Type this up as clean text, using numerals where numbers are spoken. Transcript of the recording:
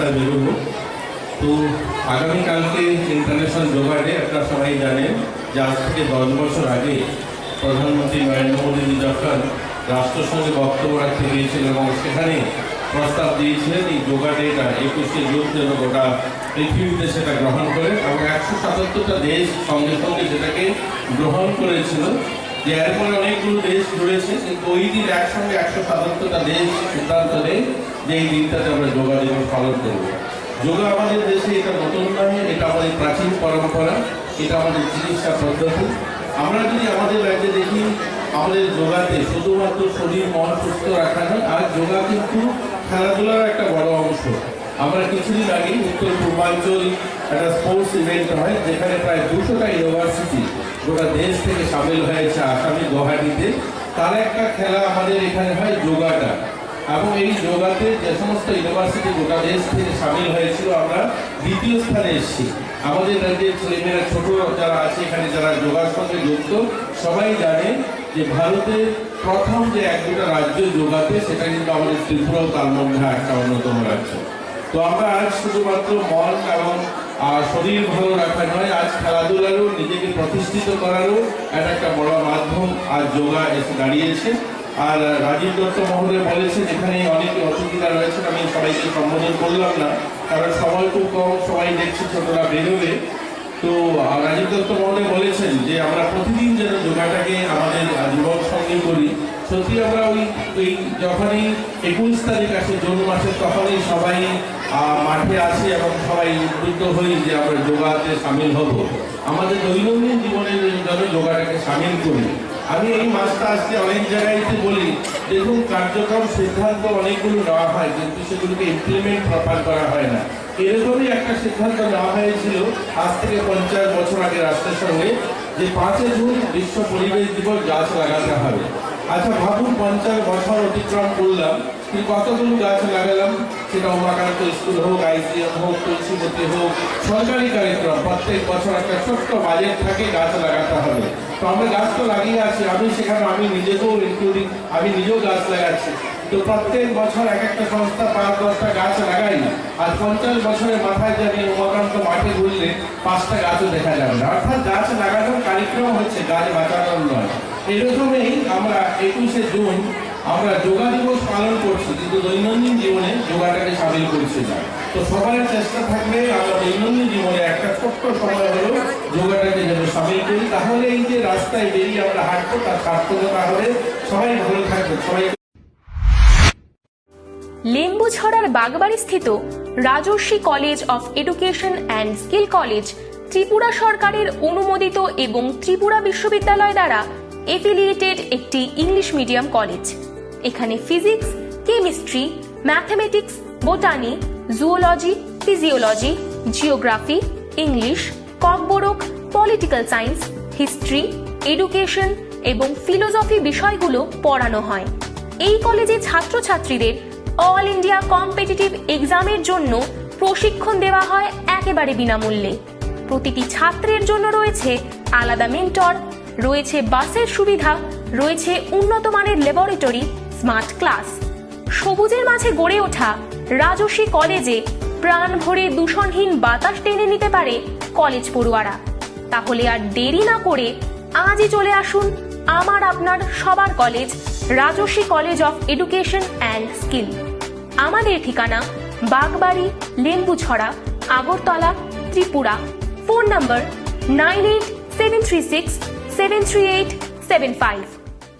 রাস্তায় বেরোবো। তো আগামীকালকে ইন্টারন্যাশনাল যোগা ডে। আপনারা সবাই জানেন যে আজ থেকে 10 বছর আগে প্রধানমন্ত্রী নরেন্দ্র মোদী যখন রাষ্ট্রসংঘে বক্তব্য রাখতে গিয়েছিলেন এবং সেখানে প্রস্তাব দিয়েছিলেন এই যোগা ডেটা 21শে জুন যেন গোটা পৃথিবীতে সেটা গ্রহণ করে, এবং 177টা দেশ সঙ্গে সঙ্গে সেটাকে গ্রহণ করেছিল। যে এরপরে অনেকগুলো দেশ জুড়েছে, কিন্তু ওই দিন একসঙ্গে 177টা দেশ সিদ্ধান্ত নেয় যে এই দিনটাতে আমরা যোগা দিবস পালন করব। যোগা আমাদের দেশে এটা নতুন নয়, এটা আমাদের প্রাচীন পরম্পরা, এটা আমাদের চিকিৎসা পদ্ধতি। আমরা যদি আমাদের রাজ্যে দেখি, আমাদের যোগাতে শুধুমাত্র শরীর মন সুস্থ রাখা নয়, আর যোগা কিন্তু খেলাধুলার একটা বড় অংশ। আমরা কিছুদিন আগে উত্তর পূর্বাঞ্চল একটা স্পোর্টস ইভেন্ট হয়, যেখানে প্রায় 200টা ইউনিভার্সিটি গোটা দেশ থেকে সামিল হয়েছে আসামি গুয়াহাটিতে। তার একটা খেলা আমাদের এখানে হয় যোগাটা, এবং এই যোগাতে যে সমস্ত ইউনিভার্সিটি গোটা দেশ থেকে সামিল হয়েছিল, আমরা দ্বিতীয় স্থানে এসেছি। আমাদের রাজ্যের ছেলেমেয়েরা ছোট যারা আছে এখানে, যারা যোগার সঙ্গে যুক্ত, সবাই জানে যে ভারতের প্রথম যে 1-2টা রাজ্য যোগাতে, সেটা কিন্তু আমাদের ত্রিপুরাও তার মধ্যে একটা অন্যতম রাজ্য। তো আমরা আজ শুধুমাত্র মন এবং শরীর ভালো রাখা নয়, আজ খেলাধুলারও নিজেকে প্রতিষ্ঠিত করারও একটা বড় মাধ্যম আজ যোগা এসে দাঁড়িয়েছে। আর রাজীব দত্ত মহোদয় বলেছেন, এখানে অনেক অতিথিরা রয়েছেন, আমি সবাইকে সম্বোধন করলাম না কারণ সময় খুব কম, সবাই দেখছি ছোটরা বেরোবে। তো রাজীব দত্ত মহোদয় বলেছেন যে আমরা প্রতিদিন যেন যোগাটাকে আমাদের জীবন সঙ্গে করি। সত্যি আমরা ওই যখনই 21 তারিখ আসে জুন মাসে, তখনই সবাই মাঠে আসে এবং সবাই উদ্বুদ্ধ হই যে আমরা যোগাতে সামিল হব। আমাদের দৈনন্দিন জীবনের জন্য যোগাটাকে সামিল করি। আমি এই মাসটা আসতে অনেক জায়গায়তে বলি, দেখুন কার্যক্রম সিদ্ধান্ত অনেকগুলো নেওয়া হয়, কিন্তু সেগুলোকে ইমপ্লিমেন্ট প্রপার করা হয় না। এরকমই একটা সিদ্ধান্ত নেওয়া হয়েছিল আজ থেকে 50 বছর আগে রাষ্ট্রের সঙ্গে, যে 5 জুন বিশ্ব পরিবেশ দিবস গাছ লাগাতে হবে। আচ্ছা ভাবুন, 50 বছর অতিক্রম করলাম, কিন্তু কতগুলো গাছ লাগালাম? সেটা উমাকান্ত স্কুল হোক, আইসিএম হোক, তুলসীবতী হোক, সরকারি কার্যক্রম প্রত্যেক বছর একটা ছোট্ট বাজেট থাকে গাছ লাগাতে হবে। তো আমরা গাছ তো লাগিয়ে আছি, আমি নিজেকেও ইনক্লুডিং, আমি নিজেও গাছ লাগাচ্ছি। তো প্রত্যেক বছর একটা সংস্থা 5-10টা গাছ লাগাই, আর 50 বছরের মাথায় জানি উমাকান্ত মাঠে ঘুরলে 5টা গাছও দেখা যাবে না। অর্থাৎ গাছ লাগানোর কার্যক্রম হচ্ছে, গাছ বাঁচানোর নয়। এরকমই আমরা 21শে জুন আমরা যোগা দিবস পালন করছি, কিন্তু দৈনন্দিন জীবনে যোগাটাকে সামিল করছি না। তো সবার চেষ্টা থাকবে আমরা দৈনন্দিন জীবনে একটা ছোট্ট সময় হলেও যোগাটাকে যেন সামিল করি, তাহলে এই যে রাস্তায় বেরিয়ে আমরা হাঁটবো তার সার্থকতা হবে। সবাই ভালো থাকবে। সবাই লেম্বুছড়ার বাগবাড়ি স্থিত Rajarshi college of education and skill college Tripura সরকারের অনুমোদিত এবং ত্রিপুরা বিশ্ববিদ্যালয় দ্বারা এফিলিয়েটেড একটি ইংলিশ মিডিয়াম কলেজ। এখানে physics, chemistry, mathematics, botany, zoology, physiology, geography, English, Kokborok, political science, history, education এবং ফিলোসফি বিষয়গুলো পড়ানো হয়। এই কলেজে ছাত্রছাত্রীদের অল ইন্ডিয়া কম্পিটিটিভ এক্সামের জন্য প্রশিক্ষণ দেওয়া হয় একেবারে বিনামূল্যে। প্রতিটি ছাত্রের জন্য রয়েছে আলাদা মেন্টর, রয়েছে বাসের সুবিধা, রয়েছে উন্নত মানের ল্যাবরেটরি, স্মার্ট ক্লাস। সবুজের মাঝে গড়ে ওঠা রাজর্ষি কলেজে প্রাণ ভরে দূষণহীন বাতাস টেনে নিতে পারে কলেজ পড়ুয়ারা। তাহলে আর দেরি না করে আজই চলে আসুন আমার আপনার সবার college Rajarshi college of education and skill. আমাদের ঠিকানা বাগবাড়ি, লেম্বুছড়া, আগরতলা, ত্রিপুরা। Phone number 9873673875।